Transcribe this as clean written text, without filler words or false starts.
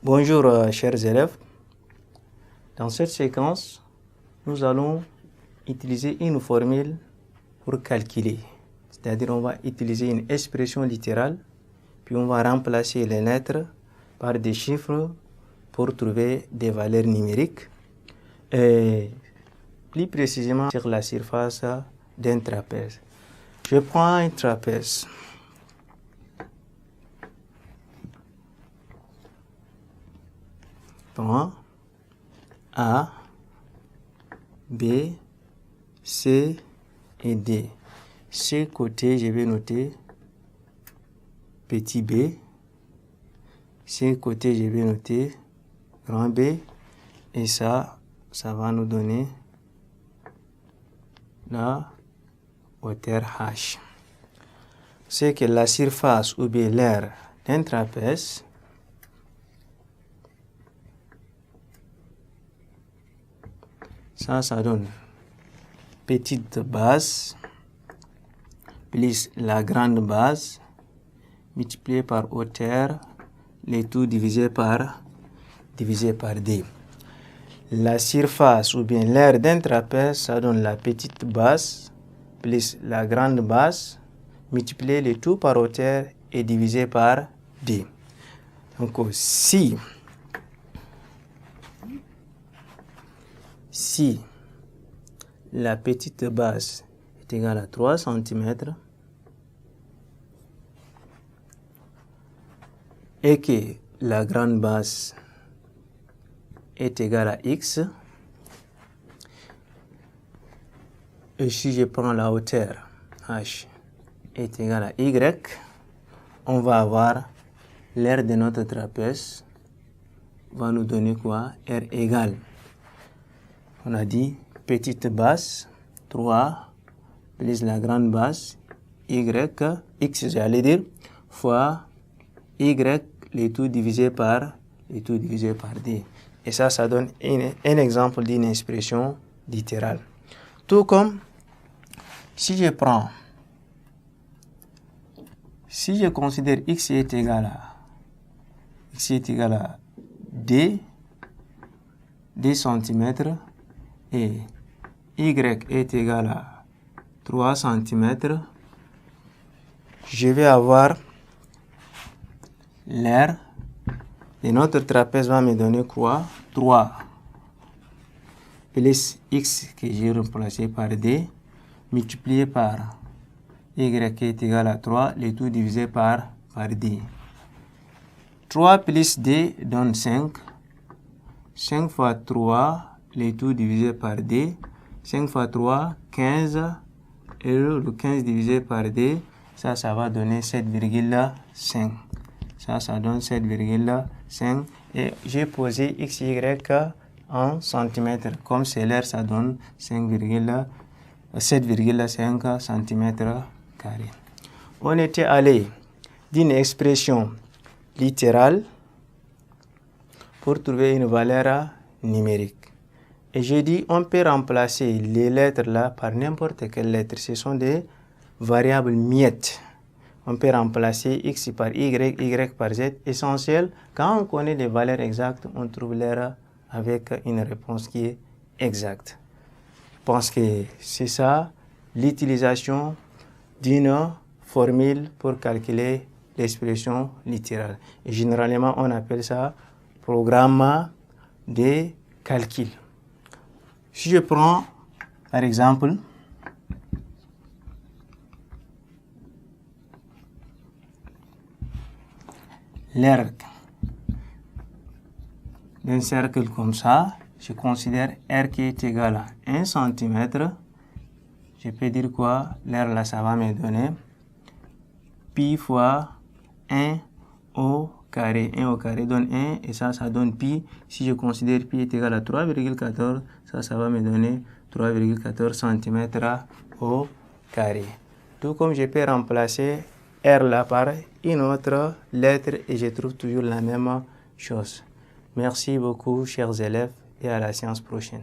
Bonjour chers élèves. Dans cette séquence, nous allons utiliser une formule pour calculer. C'est-à-dire on va utiliser une expression littérale, puis on va remplacer les lettres par des chiffres pour trouver des valeurs numériques. Et plus précisément sur la surface d'un trapèze. Je prends un trapèze. Prends A, B, C et D. Ce côté, je vais noter petit b. Ce côté, je vais noter grand B. Et ça va nous donner la hauteur H. C'est que la surface ou bien l'aire d'un trapèze ça donne petite base plus la grande base multiplié par hauteur, le tout divisé par D. La surface ou bien l'aire d'un trapèze, ça donne la petite base plus la grande base multiplié le tout par hauteur et divisé par D. Donc si la petite base est égale à 3 cm et que la grande base est égale à x, et si je prends la hauteur h est égale à y, on va avoir l'aire de notre trapèze va nous donner quoi? R égale. On a dit petite base 3 plus la grande base y, x j'allais dire, fois y, le tout divisé par d. Et ça donne un exemple d'une expression littérale. Tout comme si je considère x est égal à d cm et y est égal à 3 cm, je vais avoir l'aire de notre trapèze va me donner quoi? 3 plus x que j'ai remplacé par d multiplié par y est égal à 3, le tout divisé par d. 3 plus d donne 5. 5 fois 3, le tout divisé par d. 5 fois 3, 15. Et le 15 divisé par d, ça va donner 7,5. Ça donne 7,5. Et j'ai posé x, y en centimètres. Comme c'est l'air, ça donne 7,5 cm². On était allé d'une expression littérale pour trouver une valeur numérique. Et j'ai dit, on peut remplacer les lettres là par n'importe quelle lettre. Ce sont des variables miettes. On peut remplacer x par y, y par z. Essentiel, quand on connaît les valeurs exactes, on trouve l'erreur avec une réponse qui est exacte. Je pense que c'est ça l'utilisation d'une formule pour calculer l'expression littérale. Et généralement, on appelle ça programme de calcul. Si je prends, par exemple, l'aire d'un cercle comme ça, je considère R qui est égal à 1 cm. Je peux dire quoi? L'aire là, ça va me donner pi fois 1 au carré. 1 au carré donne 1 et ça donne pi. Si je considère pi est égal à 3,14, ça va me donner 3,14 cm au carré. Tout comme je peux remplacer R là par une autre lettre et je trouve toujours la même chose. Merci beaucoup, chers élèves, et à la séance prochaine.